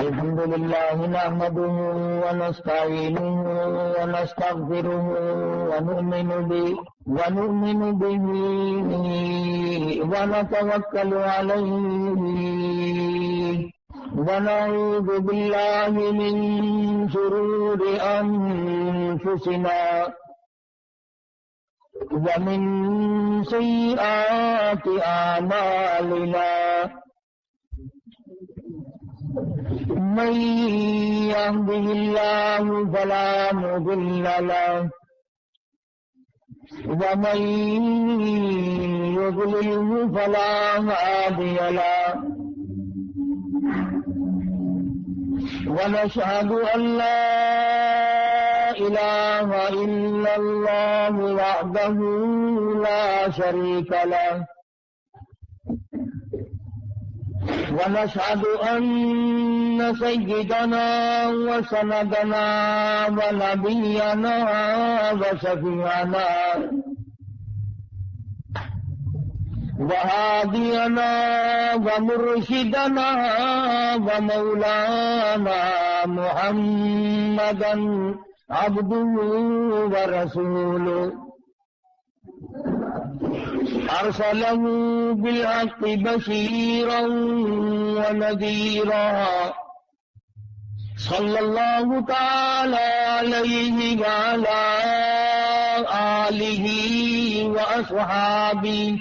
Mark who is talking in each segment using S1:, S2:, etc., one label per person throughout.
S1: الحمد لله نحمده ونستعينه ونستغفره ونؤمن به ونتوكل عليه ونعوذ بالله من شرور أنفسنا ومن سيئات أعمالنا من يهده الله فلا مضل له ومن يضلله فلا هادي له ونشهد أن لا إله إلا الله وحده لا شريك له ونشهد أن سيدنا وسندنا ونبينا وشفيعنا وهادينا ومرشدنا ومولانا محمدا عبده ورسوله أرسله بالحق بشيرا ونذيرا صلى الله تعالى عليه وعلى آله وأصحابه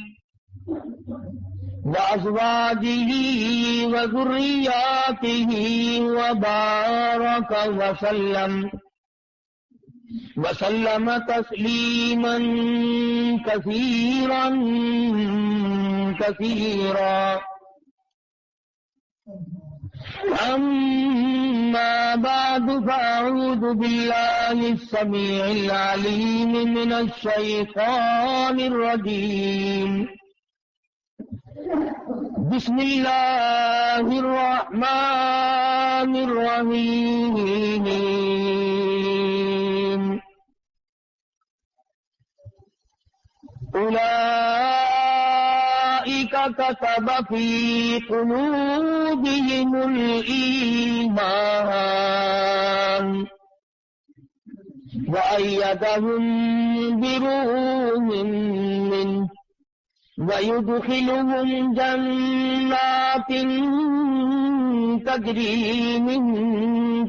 S1: وأزواجه وذرياته وبارك وسلم تسليما كثيرا أما بعد فأعوذ بالله السميع العليم من الشيطان الرجيم بسم الله الرحمن الرحيم أولئك كتب في قلوبهم الإيمان وأيدهم بروح منه ويدخلهم جنات تجري من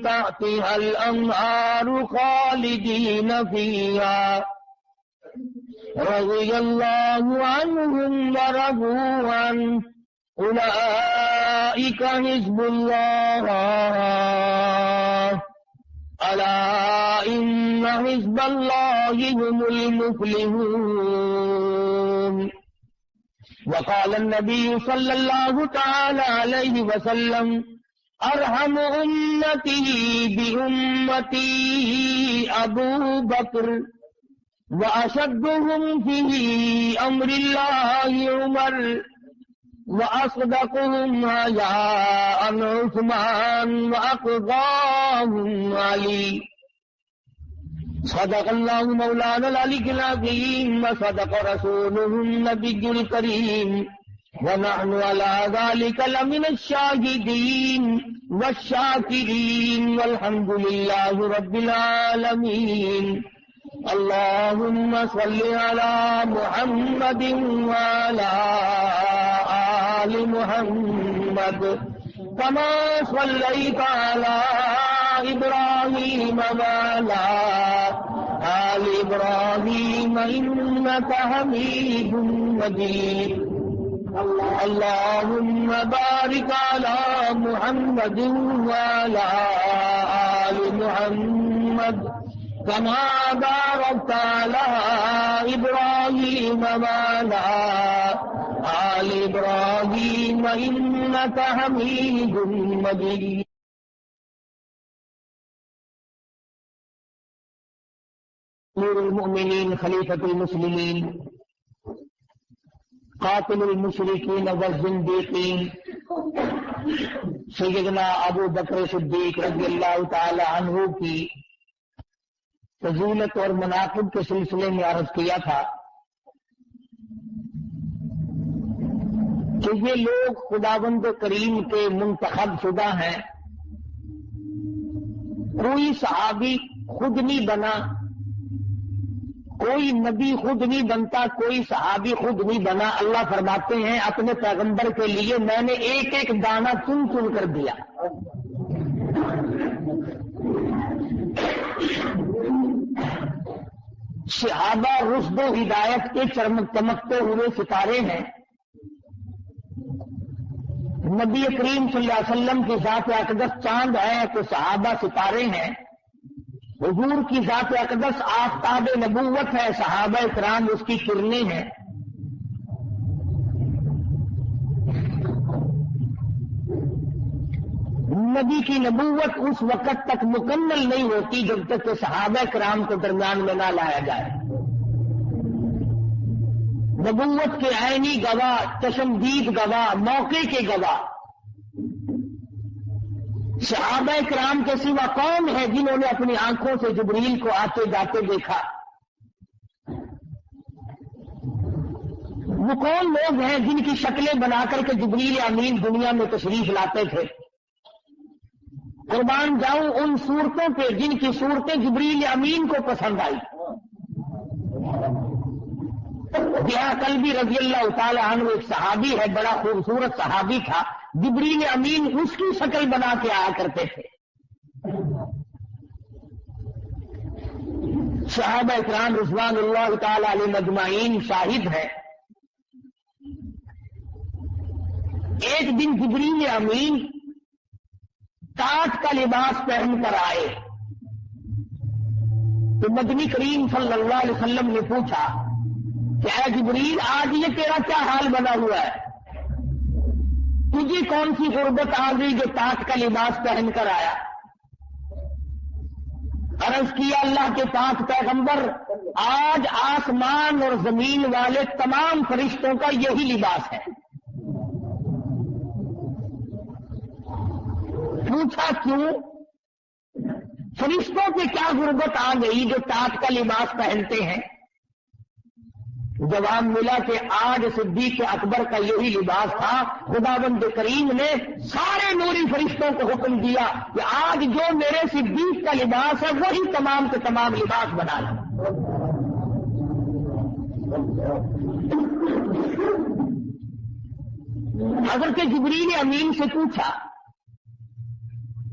S1: تحتها الأنهار خالدين فيها رضي الله عنهم ورضوا عنه أولئك حزب الله ألا إن حزب الله هم المفلحون وقال النبي صلى الله تعالى عليه وسلم أرحم أمتي بأمتي أبو بكر وأشدهم في أمر الله عمر وأصدقهم حياء عثمان وأقضاهم علي صدق الله مولانا العلي العظيم وصدق رسوله النبي الكريم ونحن على ذلك لمن الشاهدين والشاكرين والحمد لله رب العالمين اللهم صل على محمد وعلى آل محمد كما صليت على إبراهيم وعلى آل إبراهيم إنك حميد مجيد اللهم بارك على محمد وعلى آل محمد كما باركت على إبراهيم وعلى آل إبراهيم إنك حميد مجيد أمير المؤمنين خليفة المسلمين قاتل المشركين والزنديقين سیدنا ابو بکر صدیق رضی اللہ تعالی عنہ کی فضیلت اور مناقب کے سلسلے میں عرض کیا تھا کہ یہ لوگ خداوند کریم کے منتخب شدہ ہیں. کوئی صحابی خود نہیں بنا، کوئی نبی خود نہیں بنتا، کوئی صحابی خود نہیں بنا. اللہ فرماتے ہیں اپنے پیغمبر کے لیے میں نے ایک ایک دانہ چن چن کر دیا. صحابہ رشد و ہدایت کے چمکتے ہوئے ستارے ہیں. نبی کریم صلی اللہ علیہ وسلم کی ذات اقدس چاند ہے تو صحابہ ستارے ہیں. حضور کی ذات اقدس آفتاب نبوت ہے، صحابہ کرام اس کی کرنیں ہیں. نبی کی نبوت اس وقت تک مکمل نہیں ہوتی جب تک کہ صحابہ کرام کو درمیان میں نہ لایا جائے. نبوت کے عینی گواہ، چشمدید گواہ، موقع کے گواہ صحابہ کرام کے سوا کون ہے جنہوں نے اپنی آنکھوں سے جبریل کو آتے جاتے دیکھا؟ وہ کون لوگ ہیں جن کی شکلیں بنا کر کے جبریل امین دنیا میں تشریف لاتے تھے؟ قربان جاؤں ان صورتوں پہ جن کی صورتیں جبریل امین کو پسند آئی. یہاں کلبی رضی اللہ تعالی عنہ ایک صحابی ہے، بڑا خوبصورت صحابی تھا. جبریل امین اس کی شکل بنا کے آیا کرتے تھے. صحابہ اکرام رضوان اللہ تعالی علیہ مجمعین شاہد ہے. ایک دن جبریل امین ٹاٹ کا لباس پہن کر آئے تو نبی کریم صلی اللہ علیہ وسلم نے پوچھا کہ اے جبریل آج یہ تیرا کیا حال بنا ہوا ہے؟ تجھے کون سی غربت آ گئی جو ٹاٹ کا لباس پہن کر آیا؟ عرض کیا اللہ کے پاک پیغمبر آج آسمان اور زمین والے تمام فرشتوں کا یہی لباس ہے. پوچھا کیوں؟ فرشتوں پہ کیا غربت آ گئی جو ٹاٹ کا لباس پہنتے ہیں؟ جواب ملا کہ آج صدیق اکبر کا یہی لباس تھا. خداوند کریم نے سارے نوری فرشتوں کو حکم دیا کہ آج جو میرے صدیق کا لباس ہے وہی تمام کے تمام لباس بنا لیں. حضرت جبریل امین سے پوچھا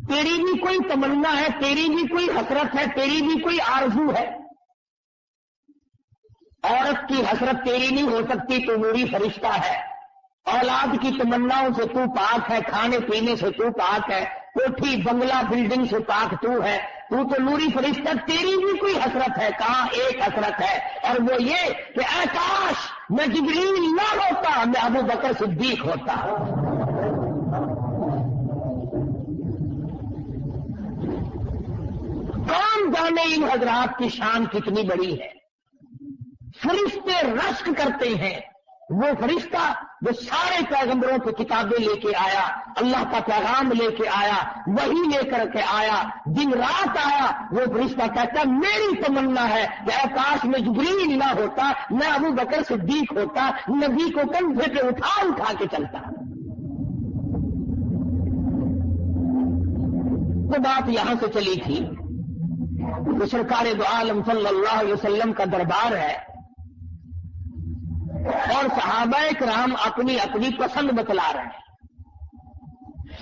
S1: تیری بھی کوئی تمنا ہے، تیری بھی کوئی حسرت ہے، تیری بھی کوئی آرزو ہے؟ عورت کی حسرت تیری نہیں ہو سکتی، تو نوری فرشتہ ہے. اولاد کی تمناؤں سے تو پاک ہے، کھانے پینے سے تو پاک ہے، کوٹھی بنگلہ بلڈنگ سے پاک تو ہے، تو نوری فرشتہ. تیری بھی کوئی حسرت ہے؟ کہاں ایک حسرت ہے، اور وہ یہ کہ اے کاش میں جبریل نہ ہوتا، میں ابو بکر صدیق ہوتا. کون جانے ان حضرات کی شان کتنی بڑی ہے. فرشتے رشک کرتے ہیں. وہ فرشتہ جو سارے پیغمبروں کو کتابیں لے کے آیا، اللہ کا پیغام لے کے آیا، وہی لے کر کے آیا، دن رات آیا، وہ فرشتہ کہتا ہے میری تمنا ہے کہ اے کاش میں جبریل نہ ہوتا، میں ابو بکر صدیق ہوتا، نبی کو کندھے پہ اٹھا کے چلتا. تو بات یہاں سے چلی تھی کہ سرکار دو عالم صلی اللہ علیہ وسلم کا دربار ہے اور صحابہ کرام اپنی اپنی پسند بتلا رہے ہیں.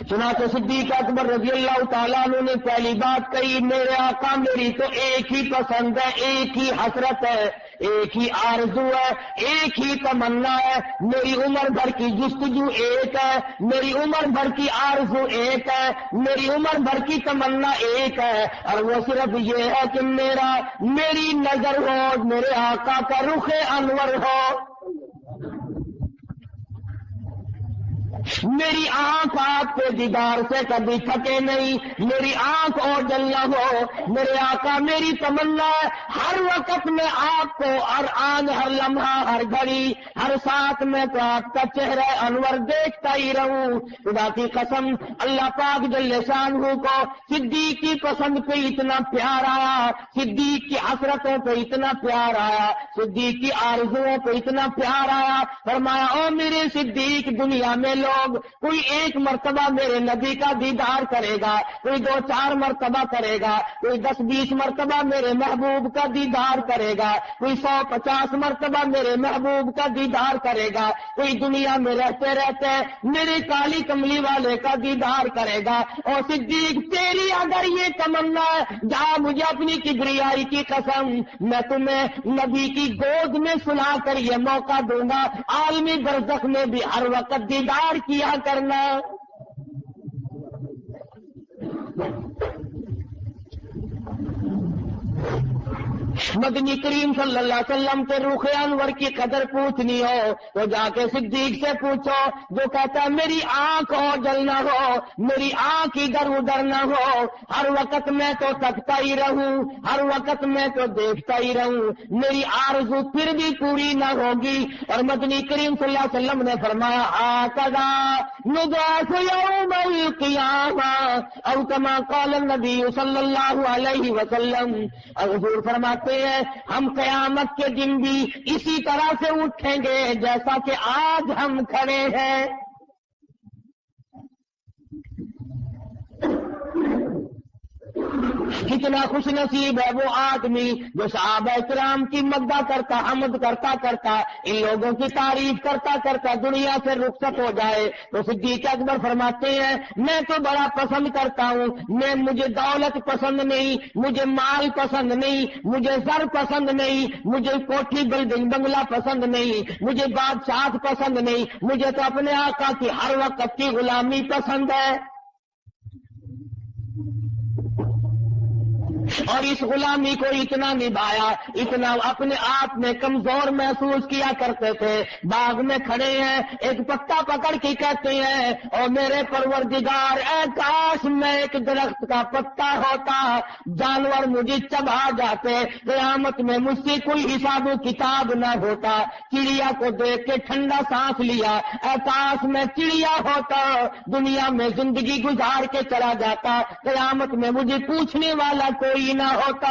S1: چنانچہ صدیق اکبر رضی اللہ تعالیٰ عنہ نے پہلی بات کہی میرے آقا میری تو ایک ہی پسند ہے، ایک ہی حسرت ہے، ایک ہی آرزو ہے، ایک ہی تمنا ہے. میری عمر بھر کی جستجو ایک ہے، میری عمر بھر کی آرزو ایک ہے، میری عمر بھر کی تمنا ایک ہے، اور وہ صرف یہ ہے کہ میری نظر ہو، میرے آقا کا رخ انور ہو. میری آنکھ آپ کے دیدار سے کبھی تھکے نہیں، میری آنکھ اور جل نہ ہو۔ میرے آقا میری تمنا ہے ہر وقت میں آپ کو، ہر آن ہر لمحہ ہر گھڑی ہر ساتھ میں تو آپ کا چہرہ انور دیکھتا ہی رہوں۔ خدا کی قسم اللہ پاک جل شانہ کو صدیق کی پسند پہ اتنا پیار آیا، صدیق کی حسرتوں پہ اتنا پیار آیا، صدیق کی آرزوؤں پہ اتنا پیار آیا، فرمایا او میرے صدیق دنیا میں لوگ کوئی ایک مرتبہ میرے نبی کا دیدار کرے گا، کوئی 2-4 مرتبہ کرے گا، کوئی 10-20 مرتبہ میرے محبوب کا دیدار کرے گا، کوئی 100-50 مرتبہ میرے محبوب کا دیدار کرے گا، کوئی دنیا میں رہتے رہتے میرے کالی کملی والے کا دیدار کرے گا۔ اور صدیق تیری اگر یہ تمنا ہے جا مجھے اپنی کبریائی کی قسم میں تمہیں نبی کی گود میں سلا کر یہ موقع دوں گا، عالمی برزخ میں بھی ہر وقت دیدار کیا کرنا۔ مدنی کریم صلی اللہ علیہ وسلم کے رخ انور کی قدر پوچھنی ہو تو جا کے صدیق سے پوچھو، جو کہتا ہے میری آنکھ اور جل نہ ہو، میری آنکھ ادھر ادھر نہ ہو، ہر وقت میں تو تکتا ہی رہوں، ہر وقت میں تو دیکھتا ہی رہوں، میری آرزو پھر بھی پوری نہ ہوگی۔ اور مدنی کریم صلی اللہ علیہ وسلم نے فرمایا آقا نبعث یوم القیامہ او کما قال النبی صلی اللہ علیہ وسلم۔ حضور فرماتے ہیں ہم قیامت کے دن بھی اسی طرح سے اٹھیں گے جیسا کہ آج ہم کھڑے ہیں۔ کتنا خوش نصیب ہے وہ آدمی جو صحابہ کرام کی مدح کرتا، حمد کرتا کرتا، ان لوگوں کی تعریف کرتا کرتا دنیا سے رخصت ہو جائے۔ تو صدیق اکبر فرماتے ہیں میں تو بڑا پسند کرتا ہوں، مجھے دولت پسند نہیں، مجھے مال پسند نہیں، مجھے زر پسند نہیں، مجھے کوٹھی بلڈنگ بنگلہ پسند نہیں، مجھے بادشاہت پسند نہیں، مجھے تو اپنے آقا کی ہر وقت کی غلامی پسند ہے۔ اور اس غلامی کو اتنا نبھایا، اتنا اپنے آپ میں کمزور محسوس کیا کرتے تھے۔ باغ میں کھڑے ہیں، ایک پتا پکڑ کے کہتے ہیں اور میرے پروردگار اے کاش میں ایک درخت کا پتا ہوتا، جانور مجھے چبا جاتے، قیامت میں مجھ سے کوئی حساب و کتاب نہ ہوتا۔ چڑیا کو دیکھ کے ٹھنڈا سانس لیا، اے کاش میں چڑیا ہوتا، دنیا میں زندگی گزار کے چلا جاتا، قیامت میں مجھے پوچھنے والا کوئی نہ ہوتا۔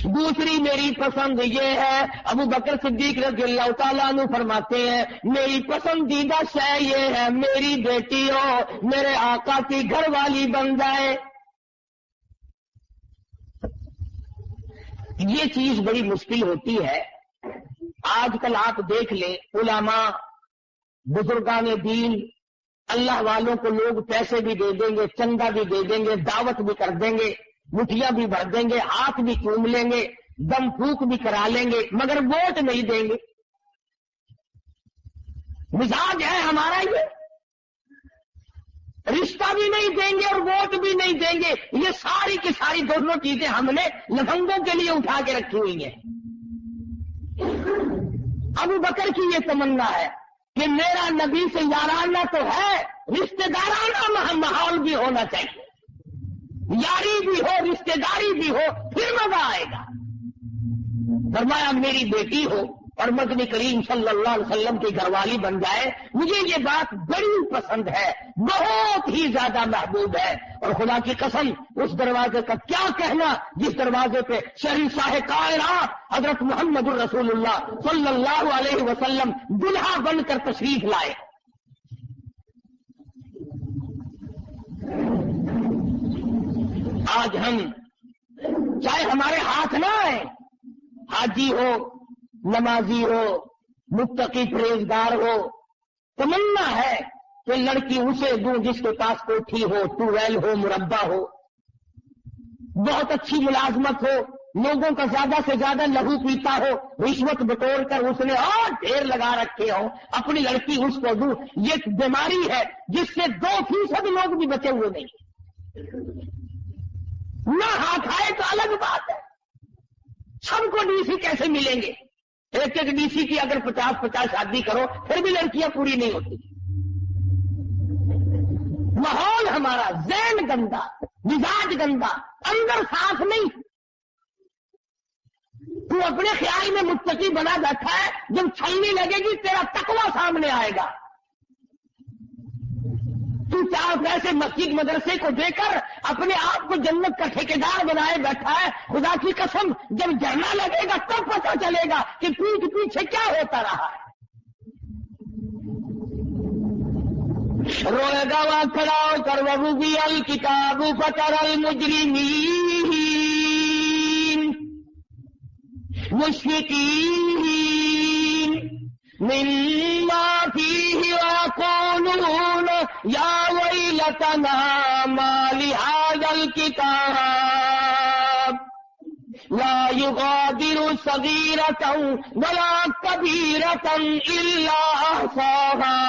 S1: دوسری میری پسند یہ ہے، ابو بکر صدیق رضی اللہ تعالیٰ عنہ فرماتے ہیں میری پسندیدہ شے یہ ہے میری بیٹی ہو میرے آقا کی گھر والی بن جائے۔ یہ چیز بڑی مشکل ہوتی ہے۔ آج کل آپ دیکھ لیں علماء، بزرگان دین، اللہ والوں کو لوگ پیسے بھی دے دیں گے، چندہ بھی دے دیں گے، دعوت بھی کر دیں گے، مٹھیاں بھی بھر دیں گے، ہاتھ بھی چوم لیں گے، دم پھونک بھی کرا لیں گے، مگر ووٹ نہیں دیں گے۔ مزاج ہے ہمارا یہ، رشتہ بھی نہیں دیں گے اور ووٹ بھی نہیں دیں گے۔ یہ ساری کی ساری دونوں چیزیں ہم نے لفنگوں کے لیے اٹھا کے رکھی ہوئی ہیں۔ ابو بکر کی یہ تمنا ہے کہ میرا نبی سے یارانہ تو ہے، رشتہ دارانہ ماحول بھی ہونا چاہیے، یاری بھی ہو، رشتہ داری بھی ہو، پھر مزہ آئے گا۔ فرمایا میری بیٹی ہو اور مدنی کریم صلی اللہ علیہ وسلم کی گھر والی بن جائے، مجھے یہ بات بڑی پسند ہے، بہت ہی زیادہ محبوب ہے۔ اور خدا کی قسم اس دروازے کا کیا کہنا جس دروازے پہ شہنشاہ کائنات حضرت محمد الرسول اللہ صلی اللہ علیہ وسلم دلہا بن کر تشریف لائے۔ آج ہم چاہے ہمارے ہاتھ نہ آئے، حاجی ہو، نمازی ہو، متقی پرہیزگار ہو، تمنا ہے کہ لڑکی اسے دوں جس کے پاس کوٹھی ہو، ٹویل ہو، مربع ہو، بہت اچھی ملازمت ہو، لوگوں کا زیادہ سے زیادہ لہو پیتا ہو، رشوت بٹور کر اس نے اور ڈھیر لگا رکھے ہو، اپنی لڑکی اس کو دوں۔ یہ بیماری ہے جس سے 2% لوگ بھی بچے ہوئے نہیں۔ نہ ہاتھ آئے تو الگ بات ہے، سب کو ڈی سی کیسے ملیں گے؟ ایک ایک ڈی سی کی اگر 50-50 شادی کرو پھر بھی لڑکیاں پوری نہیں ہوتی. ماحول ہمارا ذہن گندا، مزاج گندا، اندر صاف نہیں. تو اپنے خیال میں متقی بنا بیٹھا ہے، جب چھلنی لگے گی تیرا تقویٰ سامنے آئے گا. تو 4 پیسے مسجد مدرسے کو دے کر اپنے آپ کو جنت کا ٹھیکیدار بنائے بیٹھا ہے. خدا کی قسم جب جھرنا لگے گا تب پتہ چلے گا کہ پیٹھ پیچھے کیا ہوتا رہا ہے. روئے گا وہاں کھڑا ہو کر وَوُضِعَ الْكِتَابُ فَتَرَى الْمُجْرِمِينَ مُشْفِقِينَ مِمَّا فِيهِ وَيَقُولُونَ يَا وَيْلَتَنَا مَا لِهَذَا الْكِتَابِ لَا يُغَادِرُ صَغِيرَةً وَلَا كَبِيرَةً إِلَّا أَحْصَاهَا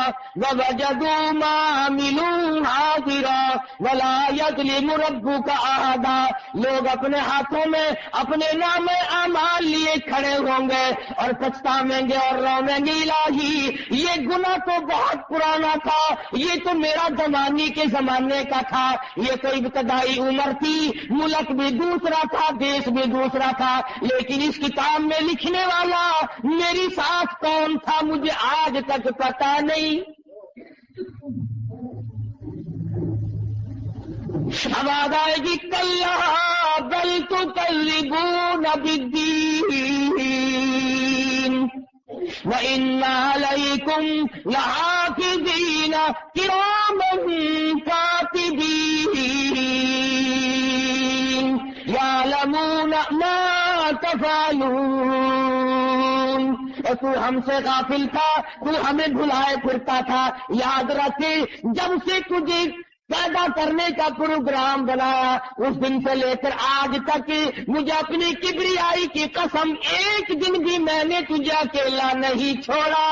S1: وَوَجَدُوا مَا عَمِلُوا حَاضِرًا وَلَا يَظْلِمُ رَبُّكَ أَحَدًا. لوگ اپنے ہاتھوں میں اپنے نام اعمال لیے کھڑے ہوں گے اور پچھتاویں گے اور رویں گے، الہی یہ گناہ تو بہت پرانا تھا، یہ تو میرا زمانے کے زمانے کا تھا، یہ تو ابتدائی عمر تھی، ملک بھی دوسرا تھا، دیش بھی دوسرا تھا، لیکن اس کتاب میں لکھنے والا میری ساتھ کون تھا مجھے آج تک پتا نہیں. آواز آئے گی کلا بل تکذبون بالدین وَإِنَّ عَلَيْكُمْ لَحَافِظِينَ كِرَامًا كَاتِبِينَ يَعْلَمُونَ مَا تَفْعَلُونَ. اور تو ہم سے غافل تھا، تو ہمیں بھلائے پھرتا تھا. یاد رکھے جب سے تجھے پیدا کرنے کا پروگرام بنایا اس دن سے لے کر آج تک مجھے اپنی کبریائی کی قسم ایک دن بھی میں نے تجھے اکیلا نہیں چھوڑا.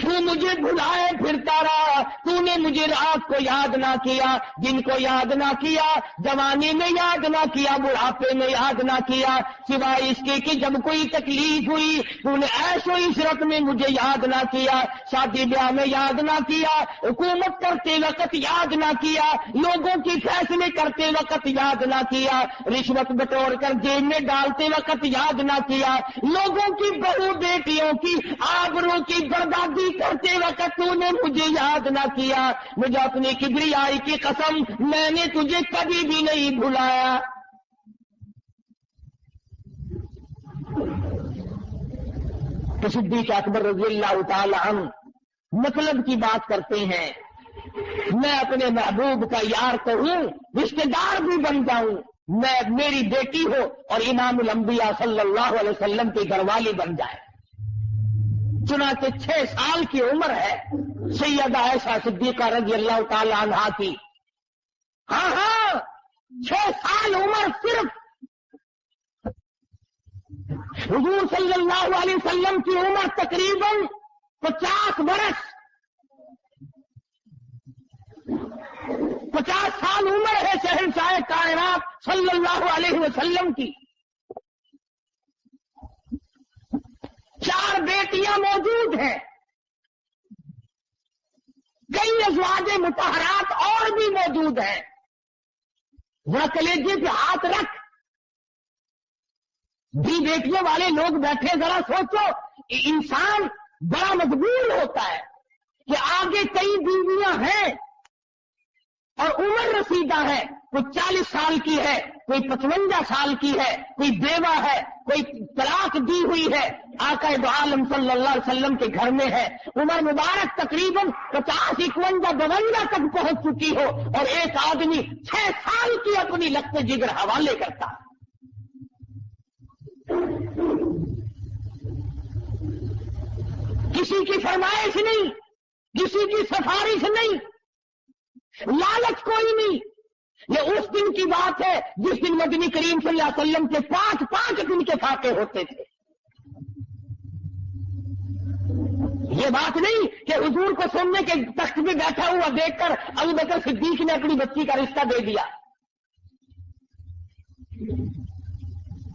S1: تو مجھے بھلائے پھرتا رہا، تو نے مجھے رات کو یاد نہ کیا، دن کو یاد نہ کیا، جوانی میں یاد نہ کیا، بڑھاپے میں یاد نہ کیا، سوائے اس کے کہ جب کوئی تکلیف ہوئی تو نے عیش و عشرت میں مجھے یاد نہ کیا، شادی بیاہ میں یاد نہ کیا، حکومت کرتے وقت یاد نہ کیا، لوگوں کی فیصلے کرتے وقت یاد نہ کیا، رشوت بٹور کر جیب میں ڈالتے وقت یاد نہ کیا، لوگوں کی بہو بیٹیوں کی آبروں کی بربادی کرتے وقت تو نے مجھے یاد نہ کیا. مجھے اپنی کبریائی کی قسم میں نے تجھے کبھی بھی نہیں بھلایا. تو صدیق اکبر رضی اللہ تعالی عنہ مطلب کی بات کرتے ہیں، میں اپنے محبوب کا یار تو ہوں، رشتے دار بھی بن جاؤں، میں میری بیٹی ہو اور امام الانبیاء صلی اللہ علیہ وسلم کی گھر والی بن جائے. چنانچہ 6 سال کی عمر ہے سیدہ عائشہ صدیقہ رضی اللہ تعالی عنہا کی. ہاں 6 سال عمر صرف. حضور صلی اللہ علیہ وسلم کی عمر تقریباً 50 برس، 50 سال عمر ہے شہنشاہ کائنات صلی اللہ علیہ وسلم کی. 4 بیٹیاں موجود ہیں، کئی ازواج مطہرات اور بھی موجود ہیں. ذرا کلیجے پہ ہاتھ رکھ، بھی بیٹیوں والے لوگ بیٹھے، ذرا سوچو. انسان بڑا مجبور ہوتا ہے کہ آگے کئی بیویاں ہیں اور عمر رسیدہ ہے، کوئی 40 سال کی ہے، کوئی 55 سال کی ہے، کوئی بیوہ ہے، کوئی طلاق دی ہوئی ہے، آقا دو عالم صلی اللہ علیہ وسلم کے گھر میں ہے، عمر مبارک تقریباً 50 51 52 تک پہنچ چکی ہو اور ایک آدمی 6 سال کی اپنی لخت جگر حوالے کرتا. کسی کی فرمائش نہیں، کسی کی سفارش نہیں، لالچ کوئی نہیں. یہ اس دن کی بات ہے جس دن نبی کریم صلی اللہ علیہ وسلم کے 5 دن کے فاقے ہوتے تھے. یہ بات نہیں کہ حضور کو سننے کے تخت میں بیٹھا ہوا دیکھ کر ابو بکر صدیق نے اپنی بچی کا رشتہ دے دیا.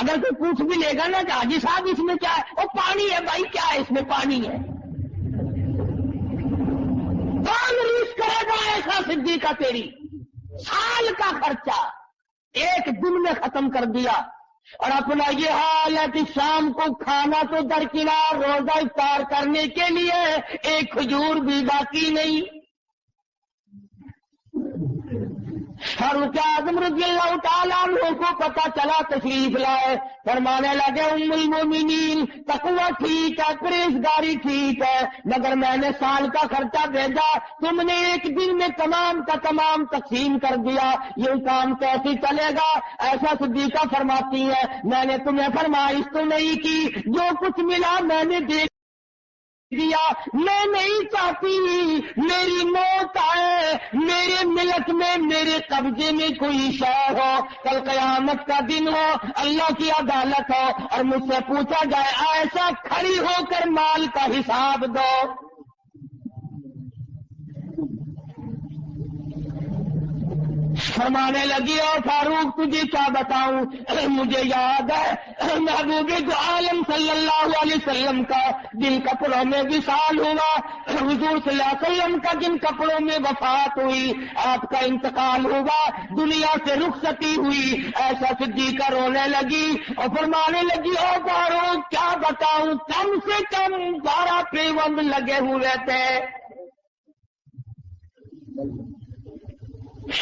S1: اگر کوئی پوچھ بھی لے گا نا کہ حاجی صاحب اس میں کیا ہے, وہ پانی ہے بھائی, کیا ہے اس میں, پانی ہے. کون ریس کرے گا ایسا صدیقہ تیری؟ سال کا خرچہ ایک دن میں ختم کر دیا. اور اپنا یہ حال ہے کہ شام کو کھانا تو درکنار, روزہ افطار کرنے کے لیے ایک کھجور بھی باقی نہیں. فاروق اعظم رضی اللہ تعالیٰ عنہ کو پتا چلا, تشریف لائے, فرمانے لگے ام المومنین تقوی ٹھیک ہے, پرہیزگاری ٹھیک ہے, مگر میں نے سال کا خرچہ بھیجا, تم نے ایک دن میں تمام کا تمام تقسیم کر دیا, یہ کام کیسے چلے گا؟ ایسا صدیقہ فرماتی ہے میں نے تمہیں فرمائش تو نہیں کی, جو کچھ ملا میں نے دے دیا. میں نہیں چاہتی میری موت آئے, میرے ملک میں میرے قبضے میں کوئی شے ہو, کل قیامت کا دن ہو, اللہ کی عدالت ہو, اور مجھ سے پوچھا جائے ایسا کھڑی ہو کر مال کا حساب دو. فرمانے لگی اور فاروق تجھے کیا بتاؤں, مجھے یاد ہے محبوب دو عالم صلی اللہ علیہ وسلم کا جن کپڑوں میں وصال ہوا, حضور صلی اللہ علیہ وسلم کا جن کپڑوں میں وفات ہوئی, آپ کا انتقال ہوا, دنیا سے رخصتی ہوئی. ایسا صدیقہ رونے لگی اور فرمانے لگی او فاروق کیا بتاؤں, کم سے کم 12 پیوند لگے ہوئے تھے.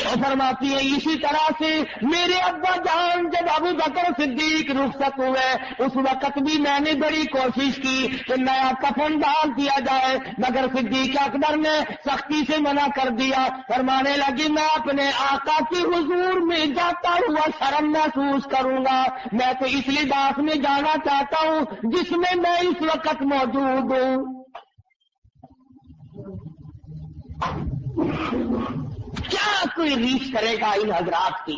S1: اور فرماتی ہے اسی طرح سے میرے ابا جان جب ابو بکر صدیق رخصت ہوئے اس وقت بھی میں نے بڑی کوشش کی کہ نیا کفن ڈال دیا جائے, مگر صدیق اکبر نے سختی سے منع کر دیا. فرمانے لگی میں اپنے آقا کی حضور میں جاتا ہوا شرم محسوس کروں گا, میں تو اس لباس میں جانا چاہتا ہوں جس میں میں اس وقت موجود ہوں. کیا کوئی ریس کرے گا ان حضرات کی؟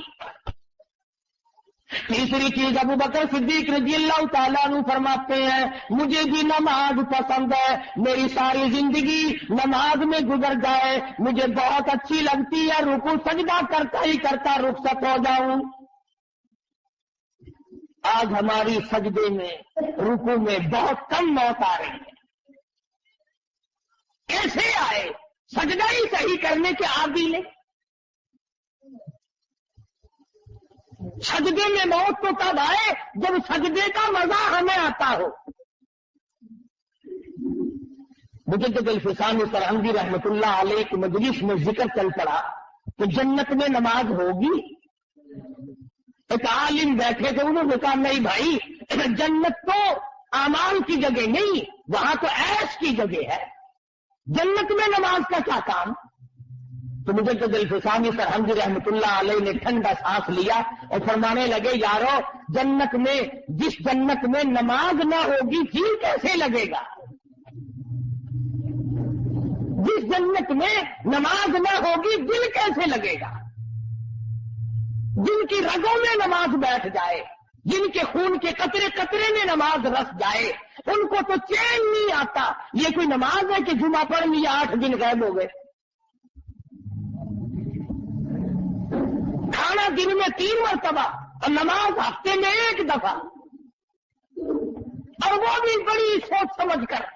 S1: تیسری چیز ابو بکر صدیق رضی اللہ تعالیٰ عنہ فرماتے ہیں مجھے بھی نماز پسند ہے, میری ساری زندگی نماز میں گزر جائے, مجھے بہت اچھی لگتی ہے, رکوع سجدہ کرتا ہی کرتا رخصت ہو جاؤں. آج ہماری سجدے میں رکوع میں بہت کم موت آ رہی ہے. کیسے آئے؟ سجدہ ہی صحیح کرنے کے عادی نے. سجدے میں موت تو تب آئے جب سجدے کا مزہ ہمیں آتا ہو. مجدد الفسانی سرہندی رحمت اللہ علیہ کی مجلس میں ذکر چل پڑا کہ جنت میں نماز ہوگی. ایک عالم بیٹھے تھے, انہوں نے کہا نہیں بھائی, جنت تو اعمال کی جگہ نہیں, وہاں تو عیش کی جگہ ہے, جنت میں نماز کا کیا کام؟ تو مجدد الفسانی سرہندی رحمت اللہ علیہ نے ٹھنڈا سانس لیا اور فرمانے لگے یارو, جنت میں جس جنت میں نماز نہ ہوگی جی کیسے لگے گا؟ جس جنت میں نماز نہ ہوگی دل کیسے لگے گا؟ جن کی رگوں میں نماز بیٹھ جائے, جن کے خون کے قطرے قطرے میں نماز رس جائے, ان کو تو چین نہیں آتا. یہ کوئی نماز ہے کہ جمعہ پڑھ لیا 8 دن غائب ہو گئے؟ کھانا دن میں 3 مرتبہ اور نماز ہفتے میں 1 دفعہ, اور وہ بھی بڑی سوچ سمجھ کر.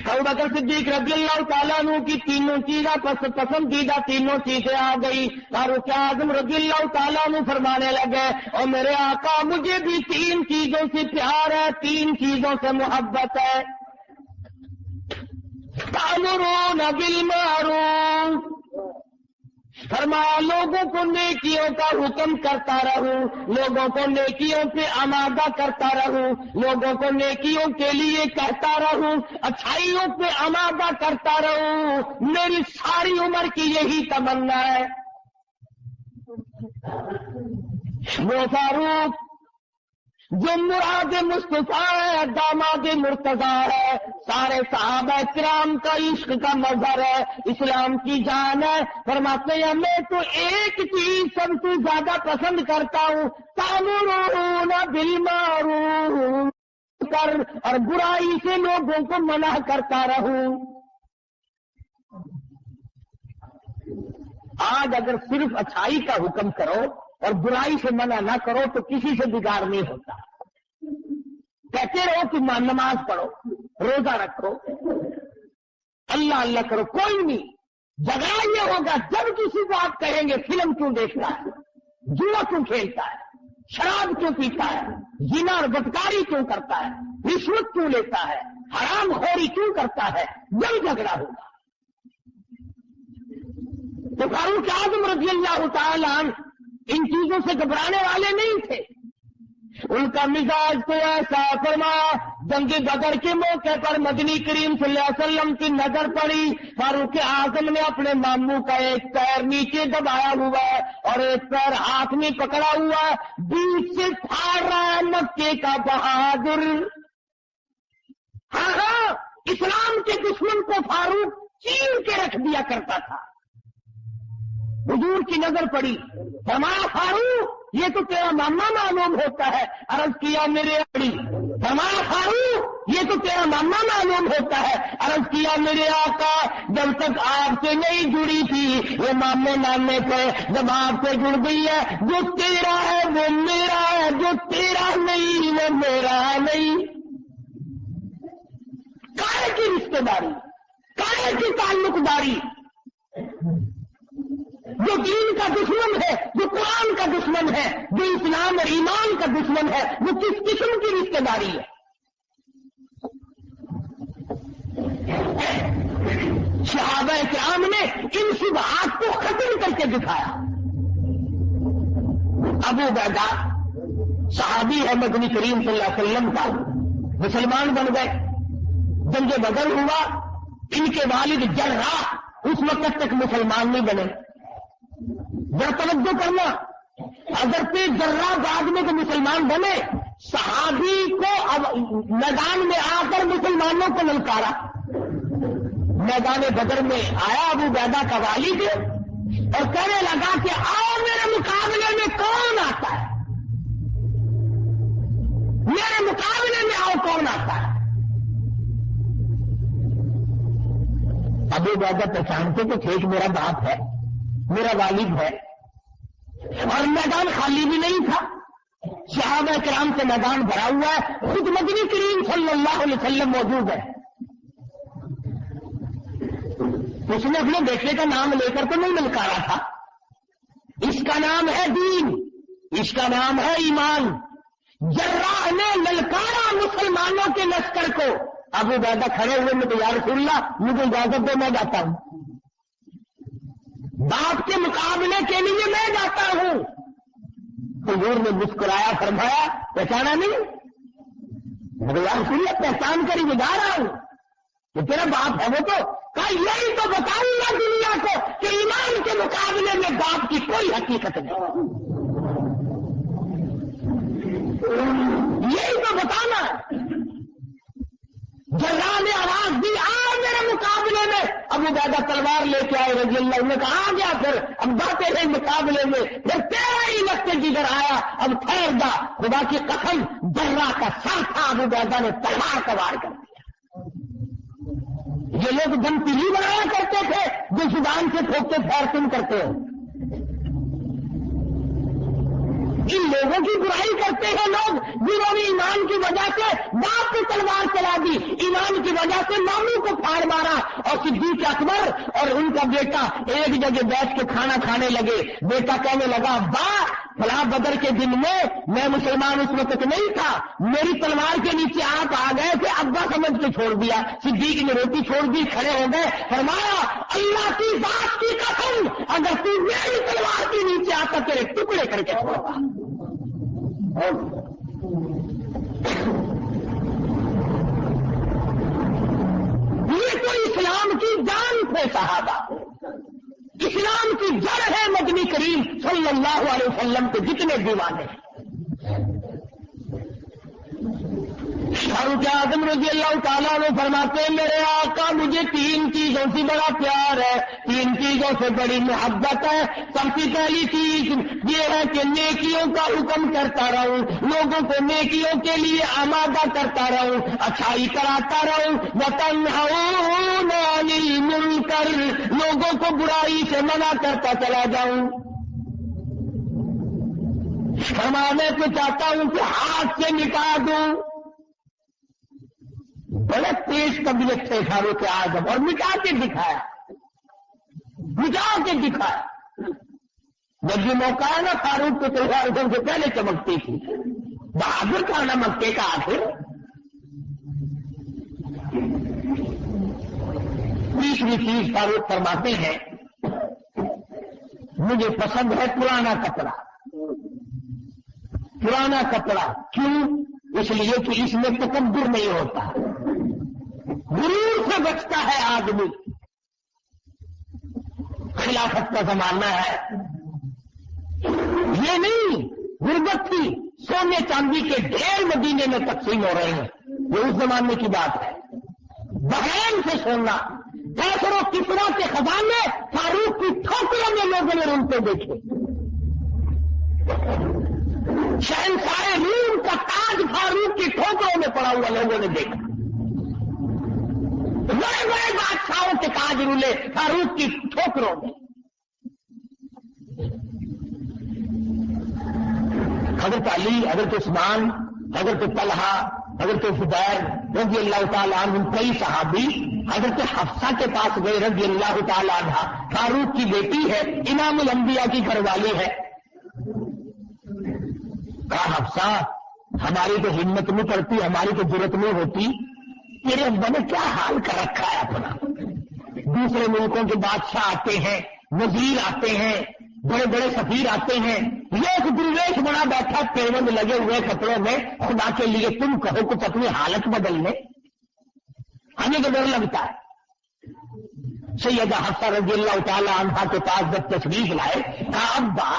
S1: ابو بکر صدیق رضی اللہ تعالیٰ عنہ کی تینوں چیزیں پسندیدہ تینوں چیزیں آ گئی. فاروق اعظم رضی اللہ تعالیٰ عنہ فرمانے لگے اور میرے آقا مجھے بھی 3 چیزوں سے پیار ہے, 3 چیزوں سے محبت ہے. تأمرون بالمعروف, فرمایا لوگوں کو نیکیوں کا حکم کرتا رہوں, لوگوں کو نیکیوں پہ آمادہ کرتا رہوں, لوگوں کو نیکیوں کے لیے کہتا رہوں, اچھائیوں پہ آمادہ کرتا رہوں. میری ساری عمر کی یہی تمنا ہے. وہ فاروق جو مراد مصطفیٰ ہے, داماد مرتضیٰ ہے, سارے صحابہ کرام کا عشق کا مظہر ہے, اسلام کی جان ہے. فرماتے ہیں میں تو ایک چیز سب سے زیادہ پسند کرتا ہوں, تأمرون بالمعروف, اور برائی سے لوگوں کو منع کرتا رہوں. آج اگر صرف اچھائی کا حکم کرو اور برائی سے منع نہ کرو تو کسی سے بگاڑ نہیں ہوتا. کہتے رہو کہ نماز پڑھو، روزہ رکھو، اللہ اللہ کرو، کوئی نہیں. جھگڑا یہ ہوگا جب کسی کو آپ کہیں گے فلم کیوں دیکھتا ہے، جوا کیوں کھیلتا ہے، شراب کیوں پیتا ہے، زنا اور بدکاری کیوں کرتا ہے، رشوت کیوں لیتا ہے، حرام خوری کیوں کرتا ہے، جب جھگڑا ہوگا. تو فاروق اعظم رضی اللہ تعالی عنہ ان چیزوں سے گھبرانے والے نہیں تھے. ان کا مزاج تو ایسا. فرما جنگ بدر کے موقع پر مدنی کریم صلی اللہ علیہ وسلم کی نظر پڑی. فاروق اعظم نے اپنے ماموں کا ایک پیر نیچے دبایا ہوا ہے اور ایک پیر ہاتھ میں پکڑا ہوا ہے، بیچ سے پھاڑ رہا ہے مکے کا بہادر. ہاں اسلام کے دشمن کو فاروق چیر کے رکھ دیا کرتا تھا. حضور کی نظر پڑی، فرمایا فاروق یہ تو تیرا ماما معلوم ہوتا ہے. عرض کیا میرے آقا. فرمایا فاروق یہ تو تیرا ماما معلوم ہوتا ہے. عرض کیا میرے آقا جب تک آپ سے نہیں جڑی تھی وہ مامے نامے تھے، جب آپ سے جڑ گئی ہے جو تیرا ہے وہ میرا ہے، جو تیرا نہیں وہ میرا نہیں. کائے کی رشتے داری، کائے کی تعلق داری. جو دین کا دشمن ہے، جو قرآن کا دشمن ہے، جو اسلام اور ایمان کا دشمن ہے، وہ کس قسم کی رشتے داری ہے؟ صحابہ کرام نے ان شبہات کو ختم کر کے دکھایا. ابو عبیدہ صحابی ہے مدنی کریم صلی اللہ علیہ وسلم کا، مسلمان بن گئے. جنگ بدر ہوا، ان کے والد جرح اس وقت تک مسلمان نہیں بنے. ذرا توجہ کرنا، اگر پھر جرہ بعد میں تو مسلمان بنے. صحابی کو میدان میں آ کر مسلمانوں کو للکارا. میدان بدر میں آیا ابو عبیدہ کا والد اور کہنے لگا کہ آؤ میرے مقابلے میں کون آتا ہے، میرے مقابلے میں آؤ کون آتا ہے. ابو عبیدہ پہچانتے تو تھے کہ میرا باپ ہے، میرا والد ہے، اور میدان خالی بھی نہیں تھا. صحابہ کرام سے میدان بھرا ہوا ہے، خود مدنی کریم صلی اللہ علیہ وسلم موجود ہے. اس نے اپنے بیٹے کا نام لے کر تو نہیں للکارا تھا. اس کا نام ہے دین، اس کا نام ہے ایمان. جراح نے للکارا مسلمانوں کے لشکر کو. ابو عبیدہ کھڑے ہوئے میں تو یا رسول اللہ مجھے اجازت دو میں جاتا ہوں، باپ کے مقابلے کے لیے میں جاتا ہوں. حضور نے مسکرایا، فرمایا پہچانا نہیں؟ مجھے یا رسول اللہ پہچان کر ہی جا رہا ہوں، کہ تیرا باپ ہے وہ تو. کہا یہی تو بتاؤں گا دنیا کو کہ ایمان کے مقابلے میں باپ کی کوئی حقیقت نہیں. یہی تو بتانا. جرح نے آواز دی آؤ میرے مقابلے میں. ابو عبیدہ تلوار لے کے آئے رضی اللہ عنہ. کہا آ گیا پھر اب باتیں ہیں مقابلے میں. پھر تیرا ہی لگتے جدھر آیا اب ٹھہر دا. خدا کی قسم جرح کا سر تھا، ابو عبیدہ نے تلوار کا وار کر دیا. یہ لوگ دم پیلی بنایا کرتے تھے جو زبان سے ٹھوکتے پھیر تم کرتے ہو. ان لوگوں کی برائی کرتے ہیں لوگ جنہوں نے ایمان کی وجہ سے باپ کو تلوار چلا دی، ایمان کی وجہ سے ماموں کو پھاڑ مارا. اور صدیق اکبر اور ان کا بیٹا ایک جگہ بیٹھ کے کھانا کھانے لگے. بیٹا کہنے لگا با فلاں بدر کے دن میں مسلمان اس وقت نہیں تھا، میری تلوار کے نیچے آپ آ گئے تھے، ابا سمجھ کے چھوڑ دیا. صدیق نے روٹی چھوڑ دی، کھڑے ہو گئے. فرمایا اللہ کی ذات کی قسم اگر تو میری تلوار کے نیچے آتا تیرے ٹکڑے کر کے چھوڑتا. یہ تو اسلام کی جان تھے صحابہ، اسلام کی جڑ ہے مدنی کریم صلی اللہ علیہ وسلم کے جتنے دیوانے. فاروق اعظم رضی اللہ تعالیٰ عنہ فرماتے ہیں میرے آقا مجھے 3 چیزوں سے بڑا پیار ہے، 3 چیزوں سے بڑی محبت ہے. سب سے پہلی چیز یہ ہے کہ نیکیوں کا حکم کرتا رہوں، لوگوں کو نیکیوں کے لیے آمادہ کرتا رہوں، اچھائی کراتا رہوں. وَتَنْهَوْنَ عَنِ الْمُنْكَرِ لوگوں کو برائی سے منع کرتا چلا جاؤں. فرمانے کو چاہتا ہوں کہ ہاتھ سے مٹا دوں. بڑے تیز طبیعت تھے فاروق اعظم اور مٹا کے دکھایا. جب یہ موقع ہے نا فاروق کو تلوار اعظم سے پہلے چمکتی تھی. بہادر کا نا مکے کا آخر. تیسری چیز فاروق فرماتے ہیں مجھے پسند ہے پرانا کپڑا. پرانا کپڑا کیوں؟ اس لیے کہ اس میں تکبر نہیں ہوتا، غرور سے بچتا ہے آدمی. خلافت کا زمانہ ہے، یہ نہیں غربت تھی. سونے چاندی کے ڈھیر مدینے میں تقسیم ہو رہے ہیں، یہ اس زمانے کی بات ہے. بحرین سے سونا، کیسر و کسرا کے خزانے فاروق کی ٹھوکروں میں لوگوں نے رونتے دیکھے. شہنشاہ روم کا تاج فاروق کی ٹھوکروں میں پڑا ہوا لوگوں نے دیکھا. بڑے بڑے بادشاہوں کے تاج رولے فاروق کی ٹھوکروں میں. حضرت علی، حضرت عثمان، حضرت طلحہ، حضرت زبیر رضی اللہ تعالیٰ عنہ، کئی صحابی حضرت حفصہ کے پاس گئے رضی اللہ تعالیٰ عنہ. فاروق کی بیٹی ہے، امام الانبیاء کی گھر والی ہے. کہا حفصہ ہماری تو ہمت نہیں پڑتی، ہماری تو ضرورت نہیں ہوتی، تیرے ابا نے کیا حال کر رکھا ہے اپنا. دوسرے ملکوں کے بادشاہ آتے ہیں، وزیر آتے ہیں، بڑے بڑے سفیر آتے ہیں، ایک درویش بنا بیٹھا پیوند لگے ہوئے کپڑوں میں. خدا کے لیے تم کہو کچھ اپنی حالت بدل لے. ہمیں تو ڈر لگتا ہے. سیدہ حفصہ رضی اللہ تعالی عنہا کے پاس جب تشریف لائے، کہا ابا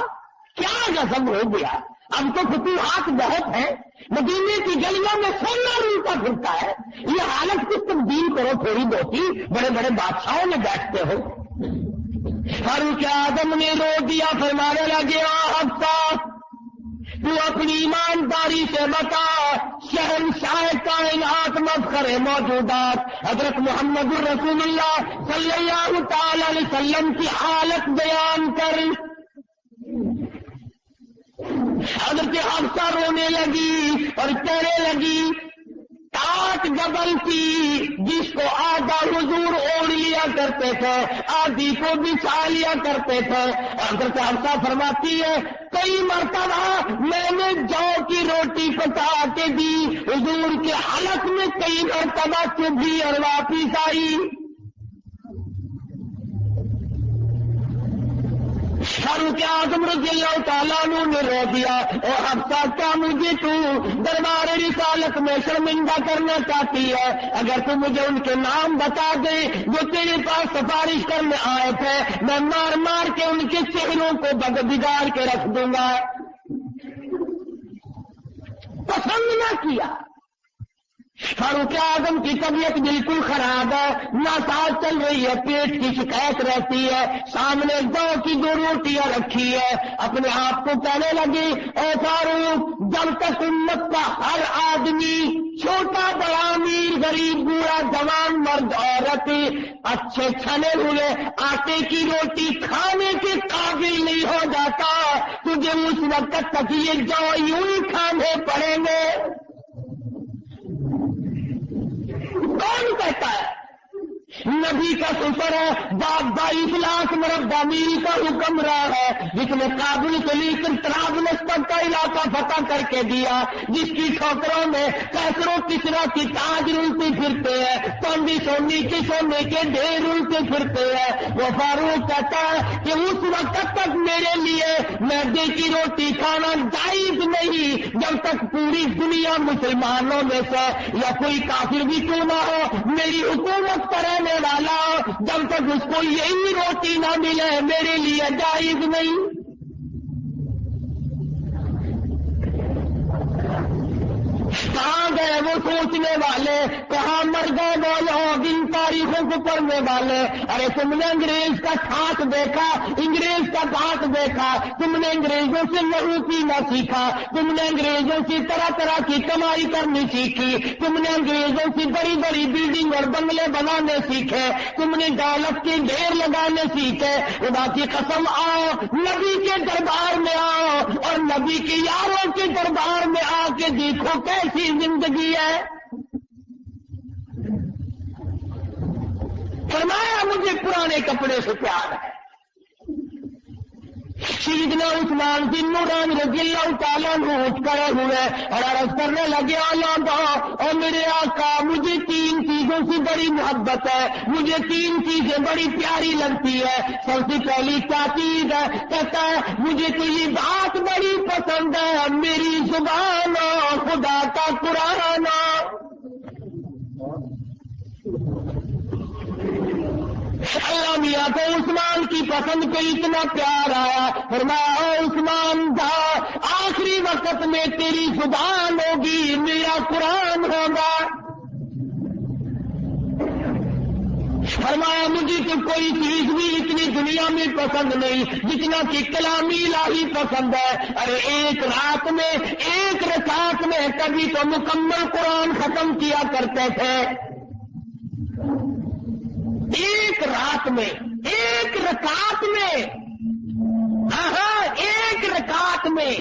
S1: کیا غضب ہو گیا، اب تو فتوحات بہت ہیں، مدینے کی گلیوں میں سونا رولتا پھرتا ہے، یہ حالت کچھ تبدیل کرو تھوڑی بہتی، بڑے بڑے بادشاہوں میں بیٹھتے ہو. فاروق اعظم نے رو دیا، فرمانے لگے حفصہ تو اپنی ایمانداری سے بتا، شہنشاہ کائنات مفخر موجودات حضرت محمد الرسول اللہ صلی اللہ تعالی علیہ وسلم کی حالت بیان کر. حضرت حفصہ رونے لگی اور کہنے لگی ٹاٹ جبل کی جس کو آدھا حضور اوڑھ لیا کرتے تھے، آدھی کو بچھا لیا کرتے تھے. حضرت حفصہ فرماتی ہے کئی مرتبہ میں نے جو کی روٹی پکا کے دی حضور کے حلق میں، کئی مرتبہ چبھی اور واپس آئی. فاروق اعظم رضی اللہ تعالیٰ عنہ نے رو دیا، اور حفصہ کیا مجھے تو دربار رسالت میں شرمندہ کرنا چاہتی ہے؟ اگر تو مجھے ان کے نام بتا دے جو تیرے پاس سفارش کرنے آئے تھے، میں مار مار کے ان کے چہروں کو بگاڑ کے رکھ دوں گا. پسند نہ کیا. فاروق اعظم کی طبیعت بالکل خراب ہے، ناساز چل رہی ہے، پیٹ کی شکایت رہتی ہے، سامنے 2 روٹیاں رکھی ہے. اپنے آپ کو کہنے لگی اے فاروق جب تک امت کا ہر آدمی، چھوٹا بڑا، امیر غریب، بوڑھا جوان، مرد عورت اچھے چھنے ہوئے آٹے کی روٹی کھانے کے قابل نہیں ہو جاتا، تجھے اس وقت تک یہ جو یوں ہی کھانے پڑیں گے. کون کہتا ہے؟ نبی کا سفر ہے، 22 لاکھ مربع میل کا حکم رہا ہے، جس نے کابل سے لے کر طرابلس تک کا علاقہ فتح کر کے دیا، جس کی ٹھوکروں میں کیسر و کسرا کی تاج رلتے پھرتے ہیں، چاندی سونے کے سونے کے ڈھیر رلتے پھرتے ہیں. وہ فاروق کہتا ہے کہ اس وقت تک میرے لیے میدے کی روٹی کھانا جائز نہیں جب تک پوری دنیا مسلمانوں میں سے یا کوئی کافر بھی کیوں نہ ہو میری حکومت کرے والا، جب تک اس کو یہی روٹی نہ ملے میرے لیے جائز نہیں. کہاں گئے وہ سوچنے والے، کہاں مر گئے وہ لوگ ان تاریخوں کو پڑھنے والے؟ ارے تم نے انگریز کا ٹھاٹ دیکھا، انگریز کا بات دیکھا، تم نے انگریزوں سے لہو پینا سیکھا، تم نے انگریزوں سے طرح طرح کی کمائی کرنی سیکھی، تم نے انگریزوں سے بڑی بڑی بلڈنگ اور بنگلے بنانے سیکھے، تم نے دولت کے ڈھیر لگانے سیکھے۔ خدا کی قسم آؤ نبی کے دربار میں آؤ اور نبی کے یاروں کے دربار میں آ کے دیکھو کیسی زندگی ہے۔ فرمایا مجھے پرانے کپڑے سے پیار ہے۔ سیدنا عثمان بن نوران رضی اللہ تعالیٰ عنہ اٹھ کھڑے ہوئے اور عرض کرنے لگے، اور میرے آقا مجھے 3 چیزوں سے بڑی محبت ہے، مجھے 3 چیزیں بڑی پیاری لگتی ہے۔ سب سے پہلی کیا چیز ہے؟ کہتا ہے مجھے تو یہ بات بڑی پسند ہے، میری زبان خدا کا قرآن۔ اللہ میاں کو عثمان کی پسند کو اتنا پیار آیا، فرمایا عثمان دا آخری وقت میں تیری زبان ہوگی، میرا قرآن ہوگا۔ فرمایا مجھے تو کوئی چیز بھی اتنی دنیا میں پسند نہیں جتنا کہ کلامی الہی پسند ہے۔ ارے ایک رات میں، ایک رکعت میں کبھی تو مکمل قرآن ختم کیا کرتے تھے، ایک رات میں، ایک رکعت میں، ایک رکعت میں۔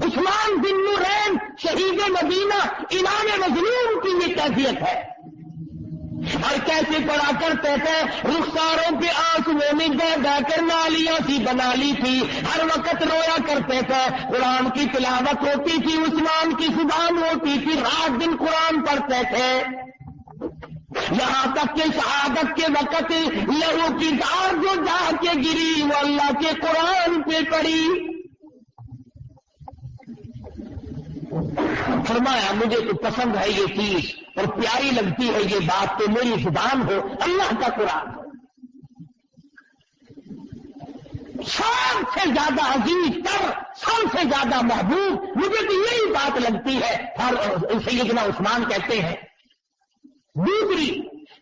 S1: عثمان بن نورین شہید مدینہ امام مظلوم کی یہ کیفیت ہے۔ اور کیسے پڑھا کرتے تھے؟ رخساروں کے آنسوؤں میں بہ بہ کر نالیاں سی بنا لی تھی، ہر وقت رویا کرتے تھے۔ قرآن کی تلاوت ہوتی تھی، عثمان کی زبان ہوتی تھی، رات دن قرآن پڑھتے تھے، یہاں تک کہ شہادت کے وقت لہو کی دھار جو جا کے گری وہ اللہ کے قرآن پہ پڑی۔ فرمایا مجھے تو پسند ہے یہ چیز اور پیاری لگتی ہے یہ بات کہ میری زبان ہو اللہ کا قرآن ہو۔ سب سے زیادہ عزیز تر، سب سے زیادہ محبوب مجھے تو یہی بات لگتی ہے۔ اور سیدنا عثمان کہتے ہیں دوسری،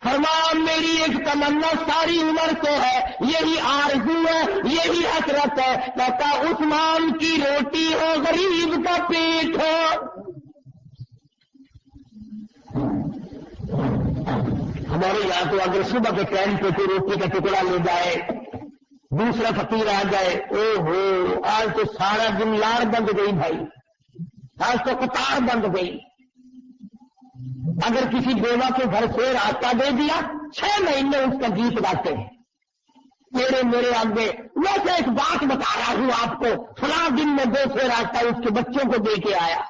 S1: فرمایا میری ایک تمنا ساری عمر سے ہے، یہی آرزو ہے، یہی حسرت ہے، کہتا عثمان کی روٹی ہو غریب کا پیٹ ہو۔ ہمارے یہاں تو اگر صبح کے ٹائم پہ کوئی روٹی کا ٹکڑا لے جائے، دوسرا فقیر آ جائے، او ہو آج تو سارا دن لار بند گئی بھائی، آج تو قطار بند گئی۔ اگر کسی بیوہ کے گھر سے راستہ دے دیا 6 مہینے اس کا گیت گاتے ہیں، میرے میرے آگے۔ ویسے ایک بات بتا رہا ہوں آپ کو، فلاں دن میں 2 سے راستہ اس کے بچوں کو دے کے آیا،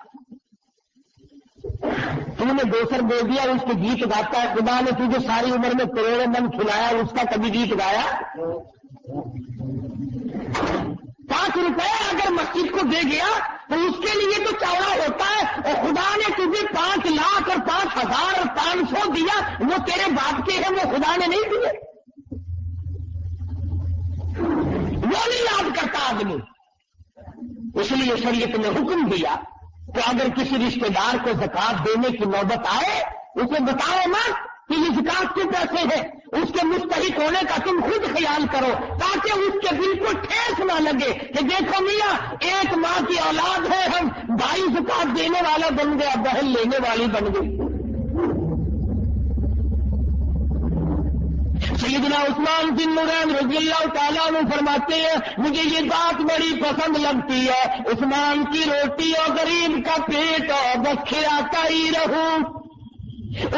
S1: تم نے 2 سر دے دیا، اس کے گیت گاتا ہے۔ خدا نے تجھے ساری عمر میں کروڑوں من کھلایا، اس کا کبھی گیت گایا؟ 5 روپے اگر مسجد کو دے گیا تو اس کے لیے تو چوڑا ہوتا ہے، اور خدا نے تجھے 5 لاکھ اور 5,000 اور 500 دیا، وہ تیرے باپ کے ہیں، وہ خدا نے نہیں دیے، وہ نہیں یاد کرتا آدمی۔ اس لیے شریعت نے حکم دیا کہ اگر کسی رشتے دار کو زکات دینے کی نوبت آئے اسے بتاؤ مت کہ یہ زکات کے پیسے ہیں، اس کے مستحق ہونے کا تم خود خیال کرو تاکہ اس کے دل کو ٹھیس نہ لگے کہ دیکھو میاں 1 ماں کی اولاد ہے، ہم بھائی زکات دینے والا بن گیا، بہن لینے والی بن گئی۔ سیدنا عثمان بن نورین رضی اللہ تعالیٰ عنہ فرماتے ہیں مجھے یہ بات بڑی پسند لگتی ہے، عثمان کی روٹی اور غریب کا پیٹ اور بس کھلاتا ہی رہوں۔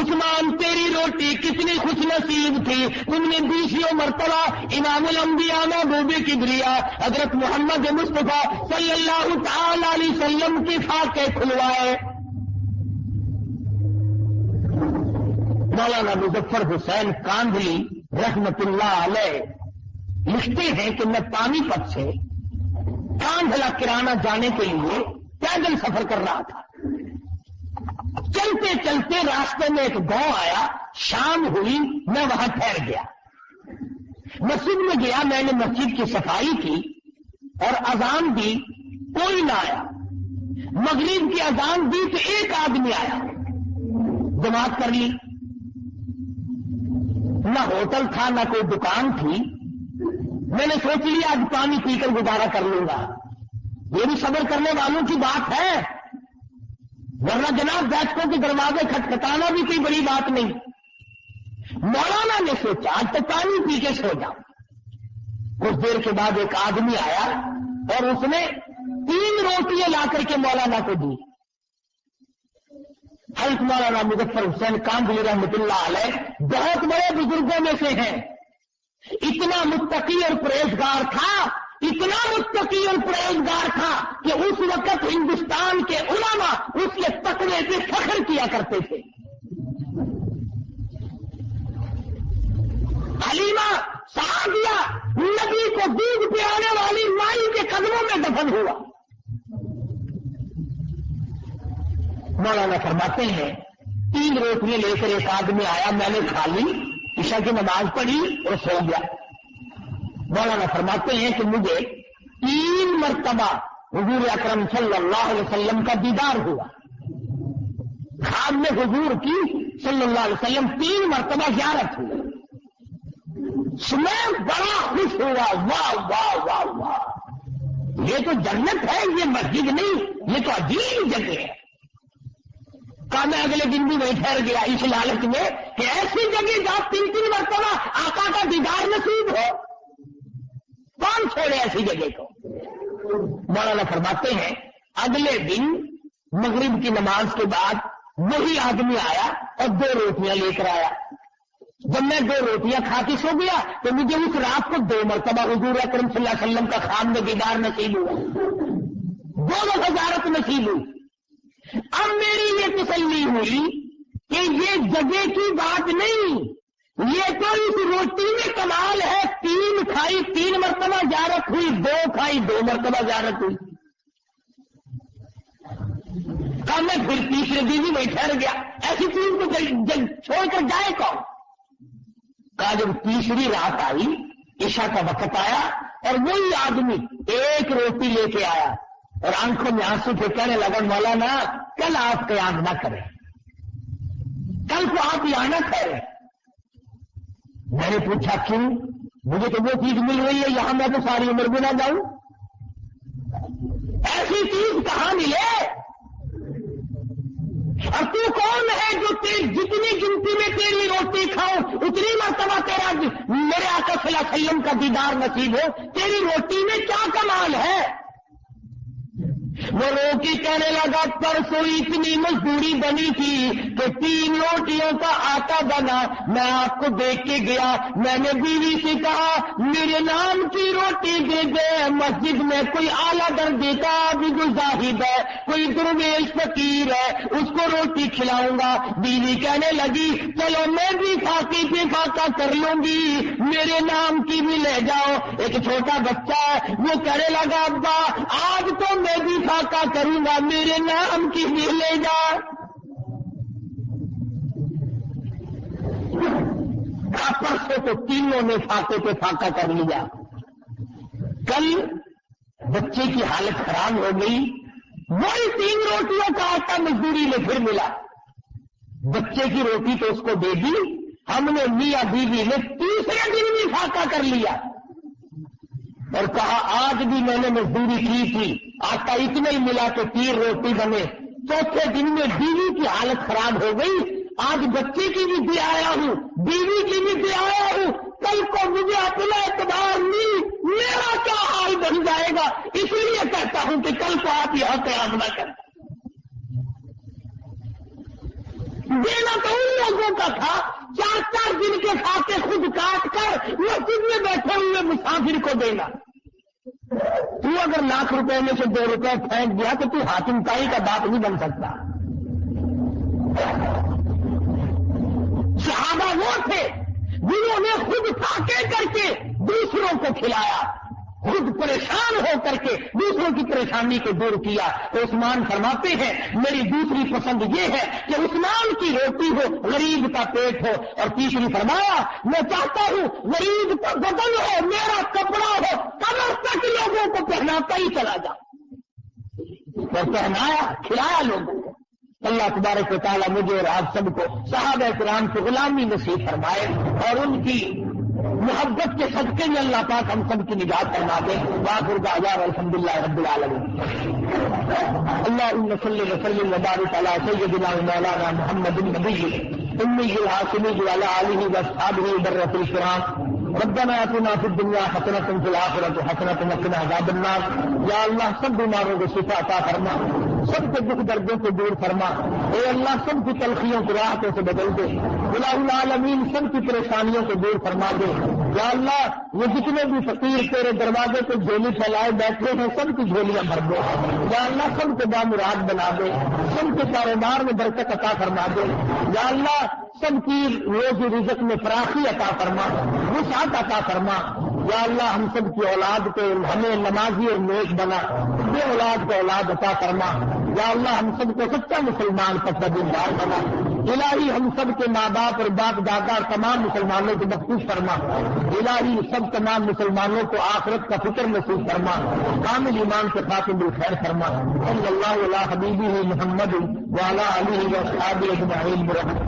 S1: عثمان تیری روٹی کتنی خوش نصیب تھی، تم نے 20 مرتبہ امام الانبیاء محبوب کبریا حضرت محمد مصطفیٰ صلی اللہ تعالی علیہ وسلم کے خاکے کھلوائے۔ مولانا مظفر حسین کاندھلی رحمت اللہ علیہ لکھتے ہیں کہ میں پانی پت سے کاندھلا کرانہ جانے کے لیے پیدل سفر کر رہا تھا، چلتے چلتے راستے میں ایک گاؤں آیا، شام ہوئی، میں وہاں ٹھہر گیا، مسجد میں گیا، میں نے مسجد کی صفائی کی اور اذان دی، کوئی نہ آیا۔ مغرب کی اذان دی تو ایک آدمی آیا، جماعت کر لی، نہ ہوٹل تھا نہ کوئی دکان تھی، میں نے سوچ لیا آج پانی پی کر گزارا کر لوں گا، یہ بھی صبر کرنے والوں کی بات ہے، ورنہ جناب بیٹھکوں کے دروازے کھٹکھٹانا بھی کوئی بڑی بات نہیں۔ مولانا نے سوچا آج تو پانی پی کے سو جاؤں۔ کچھ دیر کے بعد ایک آدمی آیا اور اس نے 3 روٹیاں لا کر کے مولانا کو دی۔ حضرت مولانا مظفر حسین کاندھلی رحمۃ اللہ علیہ بہت بڑے بزرگوں میں سے ہیں، اتنا متقی اور پرہیزگار تھا، اتنا متقی اور پرہیزگار تھا کہ اس وقت ہندوستان کے علماء اس کے تقوی پہ فخر کیا کرتے تھے۔ حلیمہ سعدیہ نبی کو دودھ پلانے والی مائی کے قدموں میں دفن ہوا۔ مولانا فرماتے ہیں 3 روٹیاں لے کر ایک آدمی آیا، میں نے کھا لی، عشاء کی نماز پڑھی اور سو گیا۔ مولانا فرماتے ہیں کہ مجھے 3 مرتبہ حضور اکرم صلی اللہ علیہ وسلم کا دیدار ہوا، خواب میں حضور کی صلی اللہ علیہ وسلم 3 مرتبہ زیارت ہوئی، میں بڑا خوش ہوا، واہ واہ واہ واہ، یہ تو جنت ہے، یہ مسجد نہیں، یہ تو عجیب جگہ ہے۔ کہا میں اگلے دن بھی وہیں ٹھہر گیا اس لالچ میں کہ ایسی جگہ جہاں 3 مرتبہ آقا کا دیدار نصیب ہو، کون چھوڑے ایسی جگہ کو۔ مولانا فرماتے ہیں اگلے دن مغرب کی نماز کے بعد وہی آدمی آیا اور 2 روٹیاں لے کر آیا۔ جب میں 2 روٹیاں کھا کے سو گیا تو مجھے اس رات کو 2 مرتبہ حضور اکرم صلی اللہ علیہ وسلم کا خواب میں دیدار نصیب ہوا، 2 وزارت نصیب ہوئی۔ اب میری یہ تسلی ہوئی کہ یہ جگہ کی بات نہیں، یہ تو اس روٹی میں کمال ہے، 3 کھائی 3 مرتبہ زیارت ہوئی، 2 کھائی 2 مرتبہ زیارت ہوئی۔ کہا میں پھر تیسرے دن ہی میں ٹھہر گیا، ایسی چیز کو چھوڑ کر جائے کون۔ کہا جب تیسری رات آئی، عشاء کا وقت آیا اور وہی آدمی 1 روٹی لے کے آیا اور آنکھوں میں آنسو سے کہنے لگا مولانا کل آپ قیام نہ کریں، کل کو آپ یہاں نہ ٹھہریں۔ میں نے پوچھا کیوں؟ مجھے تو وہ چیز مل رہی ہے یہاں، میں تو ساری عمر بھی نہ جاؤں، ایسی چیز کہاں ملے؟ اور تو کون ہے جو جتنی گنتی میں تیری روٹی کھاؤں اتنی مرتبہ تیرا میرے آقا صلی اللہ علیہ وسلم کا دیدار نصیب ہو؟ تیری روٹی میں کیا کمال ہے؟ وہ رو کے کہنے لگا پرسوں اتنی مزدوری بنی تھی کہ 3 روٹیوں کا آٹا بنا، میں آپ کو دیکھ کے گیا، میں نے بیوی سے کہا میرے نام کی روٹی دے دے، مسجد میں کوئی اعلیٰ درجے کا عابد زاہد ہے، کوئی درویش فقیر ہے، اس کو روٹی کھلاؤں گا۔ بیوی کہنے لگی چلو میں بھی فاقے پہ فاقہ کر لوں گی، میرے نام کی بھی لے جاؤ۔ ایک چھوٹا بچہ ہے وہ کہنے لگا ابا آج تو میں بھی فاقہ کروں گا، میرے نام کی بھی لے جا۔ پرسوں تو تینوں نے فاقے پہ فاقہ کر لیا، کل بچے کی حالت خراب ہو گئی، وہی 3 روٹیوں کا آٹا مزدوری میں پھر ملا، بچے کی روٹی تو اس کو دے دی، ہم نے میاں بیوی نے تیسرے دن بھی فاقہ کر لیا اور کہا آج بھی میں نے مزدوری کی تھی، آٹا اتنا ہی ملا کہ 3 روٹی بنے۔ چوتھے دن میں بیوی کی حالت خراب ہو گئی، آج بچے کی بھی دے آیا ہوں، بیوی کی بھی دے آیا ہوں، کل کو مجھے اپنا اعتبار نہیں، میرا کیا حال بن جائے گا، اس لیے کہتا ہوں کہ کل کو آپ یہاں قیام نہ کریں۔ دینا تو ان لوگوں کا تھا 4 دن کے فاقے خود کاٹ کر مسجد میں بیٹھے ہوئے مسافر کو دینا۔ تو اگر ₹1,00,000 میں سے 2 روپے پھینک دیا تو حاتم تائی کا باپ نہیں بن سکتا۔ صحابہ وہ تھے جنہوں نے خود فاقے کر کے دوسروں کو کھلایا، خود پریشان ہو کر کے دوسروں کی پریشانی کو دور کیا۔ تو عثمان فرماتے ہیں میری دوسری پسند یہ ہے کہ عثمان کی روٹی ہو، غریب کا پیٹ ہو، اور تیسری فرمایا میں چاہتا ہوں غریب کا بدن ہو، میرا کپڑا ہو، کمر تک لوگوں کو پہناتا ہی چلا جا۔ اور پہنایا کھلایا لوگوں کو. اللہ تبارک و تعالیٰ مجھے اور آپ سب کو صحابہ کرام کی غلامی نصیب فرمائے اور ان کی محبت کے صدقے میں اللہ پاک ہم سب کی نجات فرما دے. وآخر دعوانا الحمدللہ رب العالمین. اللہم صلی وسلم وبارک علی سیدنا مولانا محمد النبی امی الہاشمی وعلی آلہ واصحابہ برۃ الکرام. ربنا آتنا فی الدنیا حسنۃ وفی الآخرۃ حسنۃ وقنا عذاب النار. یا اللہ سب بیماروں کو شفا عطا فرما, سب کے دکھ دردوں کو دور فرما. اے اللہ سب کی تلخیوں کو راحتوں سے بدل دے. الہ العالمین سب کی پریشانیوں کو دور فرما دے. یا اللہ یہ جتنے بھی فقیر تیرے دروازے کو جھولی پھیلائے بیٹھے ہیں سب کی جھولیاں بھر دے. یا اللہ سب کو بامراد بنا دے, سب کے کاروبار میں برکت عطا فرما دے. یا اللہ سب کی روزی رزق میں فراخی عطا فرما, وسعت عطا فرما. یا اللہ ہم سب کی اولاد کو ہمیں نمازی اور نیک بنا, بے اولاد کو اولاد عطا فرما. یا اللہ ہم سب کو سچا مسلمان پکا دیندار بنا. الہی ہم سب کے ماں باپ اور باپ دادا اور تمام مسلمانوں کو بخشش فرما. الہی سب تمام مسلمانوں کو آخرت کا فکر نصیب فرما. کامل ایمان کے خاتم بالخیر فرما. صلی اللہ علی حبیبہ محمد وعلی آلہ واصحابہ اجمعین.